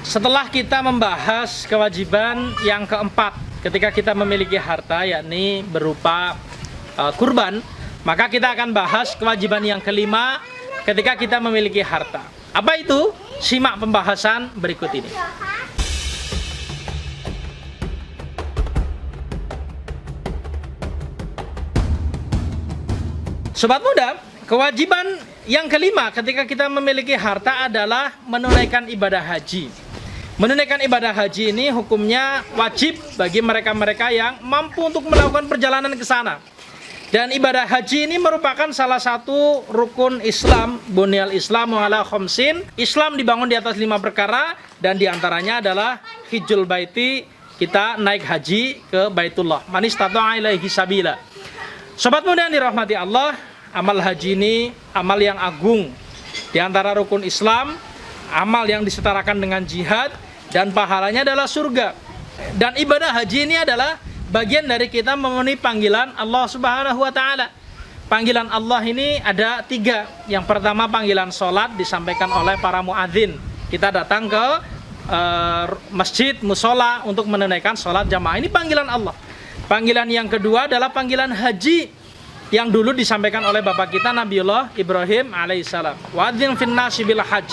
Setelah kita membahas kewajiban yang keempat ketika kita memiliki harta, yakni berupa kurban, maka kita akan bahas kewajiban yang kelima ketika kita memiliki harta. Apa itu? Simak pembahasan berikut ini. Sobat muda, kewajiban yang kelima ketika kita memiliki harta adalah menunaikan ibadah haji. Menunaikan ibadah haji ini hukumnya wajib bagi mereka-mereka yang mampu untuk melakukan perjalanan ke sana. Dan ibadah haji ini merupakan salah satu rukun Islam, bunyal Islamu ala khamsin. Islam dibangun di atas 5 perkara dan diantaranya adalah hijjul baiti, kita naik haji ke Baitullah. Man istata'a ilaihi sabila. Sobat muda yang dirahmati Allah, amal haji ini amal yang agung. Di antara rukun Islam, amal yang disetarakan dengan jihad, dan pahalanya adalah surga. Dan ibadah haji ini adalah bagian dari kita memenuhi panggilan Allah Subhanahu wa Ta'ala. Panggilan Allah ini ada 3. Yang pertama, panggilan sholat disampaikan oleh para muadzin. Kita datang ke masjid, musola untuk menunaikan sholat jamaah. Ini panggilan Allah. Panggilan yang kedua adalah panggilan haji yang dulu disampaikan oleh bapak kita Nabiullah Ibrahim alaihissalam. Wadzin finnasi bil hajj.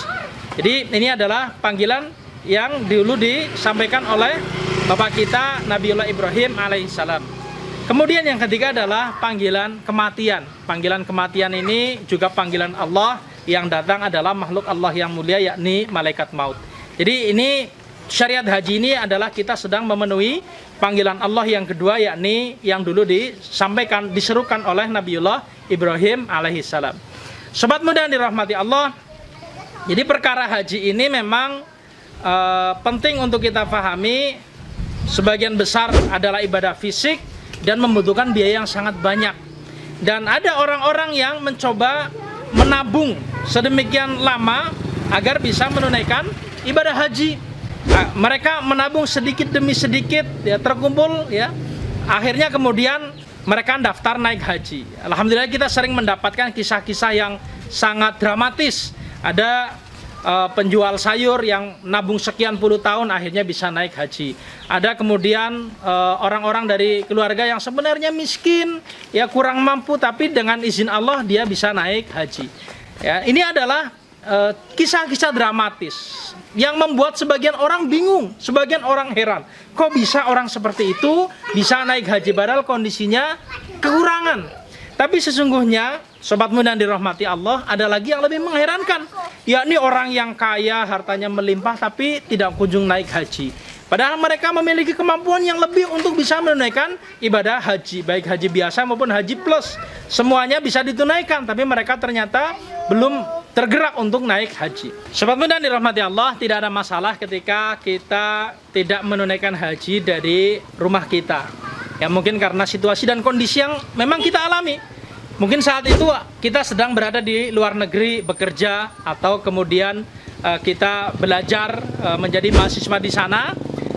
Jadi ini adalah panggilan yang dulu disampaikan oleh bapak kita Nabiullah Ibrahim alaihissalam. Kemudian yang ketiga adalah panggilan kematian. Panggilan kematian ini juga panggilan Allah, yang datang adalah makhluk Allah yang mulia, yakni malaikat maut. Jadi ini syariat haji ini adalah kita sedang memenuhi panggilan Allah yang kedua, yakni yang dulu disampaikan, diserukan oleh Nabiullah Ibrahim alaihissalam. Sobat muda yang dirahmati Allah, jadi perkara haji ini memang penting untuk kita pahami. Sebagian besar adalah ibadah fisik dan membutuhkan biaya yang sangat banyak. Dan ada orang-orang yang mencoba menabung sedemikian lama agar bisa menunaikan ibadah haji. Mereka menabung sedikit demi sedikit, ya, terkumpul, ya. Akhirnya kemudian mereka daftar naik haji. Alhamdulillah kita sering mendapatkan kisah-kisah yang sangat dramatis. Ada penjual sayur yang nabung sekian puluh tahun akhirnya bisa naik haji. Ada kemudian orang-orang dari keluarga yang sebenarnya miskin, ya, kurang mampu, tapi dengan izin Allah dia bisa naik haji. Ya, ini adalah kisah-kisah dramatis yang membuat sebagian orang bingung, sebagian orang heran. Kok bisa orang seperti itu bisa naik haji padahal kondisinya kekurangan? Tapi sesungguhnya, sobat muda yang dirahmati Allah, ada lagi yang lebih mengherankan, yakni orang yang kaya, hartanya melimpah, tapi tidak kunjung naik haji. Padahal mereka memiliki kemampuan yang lebih untuk bisa menunaikan ibadah haji, baik haji biasa maupun haji plus. Semuanya bisa ditunaikan, tapi mereka ternyata belum tergerak untuk naik haji. Sobat muda yang dirahmati Allah, tidak ada masalah ketika kita tidak menunaikan haji dari rumah kita. Ya, mungkin karena situasi dan kondisi yang memang kita alami. Mungkin saat itu kita sedang berada di luar negeri bekerja, atau kemudian kita belajar menjadi mahasiswa di sana.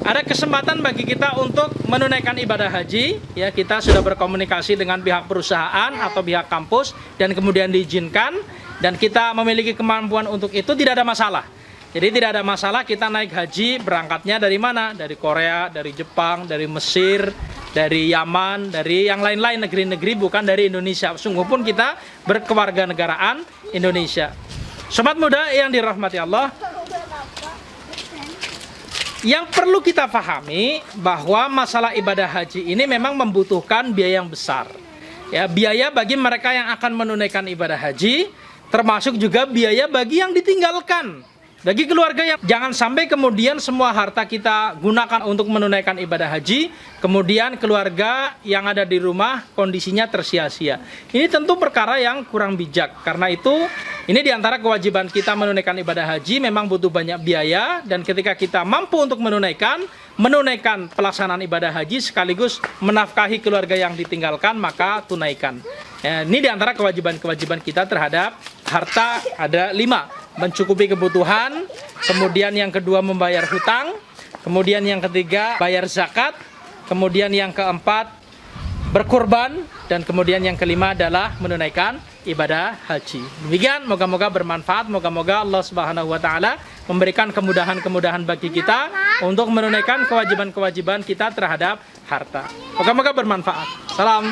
Ada kesempatan bagi kita untuk menunaikan ibadah haji. Ya, kita sudah berkomunikasi dengan pihak perusahaan atau pihak kampus dan kemudian diizinkan, dan kita memiliki kemampuan untuk itu, tidak ada masalah. Jadi tidak ada masalah kita naik haji, berangkatnya dari mana? Dari Korea, dari Jepang, dari Mesir, dari Yaman, dari yang lain-lain negeri-negeri, bukan dari Indonesia. Sungguh pun kita berkewarganegaraan Indonesia. Sobat muda yang dirahmati Allah, yang perlu kita pahami bahwa masalah ibadah haji ini memang membutuhkan biaya yang besar. Ya, biaya bagi mereka yang akan menunaikan ibadah haji, termasuk juga biaya bagi yang ditinggalkan. Bagi keluarga yang jangan sampai kemudian semua harta kita gunakan untuk menunaikan ibadah haji, kemudian keluarga yang ada di rumah kondisinya tersia-sia. Ini tentu perkara yang kurang bijak. Karena itu, ini diantara kewajiban kita menunaikan ibadah haji memang butuh banyak biaya, dan ketika kita mampu untuk menunaikan pelaksanaan ibadah haji sekaligus menafkahi keluarga yang ditinggalkan, maka tunaikan. Ya, ini diantara kewajiban-kewajiban kita terhadap harta ada 5. Mencukupi kebutuhan, kemudian yang kedua membayar hutang, kemudian yang ketiga bayar zakat, kemudian yang keempat berkurban, dan kemudian yang kelima adalah menunaikan ibadah haji. Demikian, moga-moga bermanfaat, moga-moga Allah Subhanahu wa Ta'ala memberikan kemudahan-kemudahan bagi kita untuk menunaikan kewajiban-kewajiban kita terhadap harta. Moga-moga bermanfaat. Salam.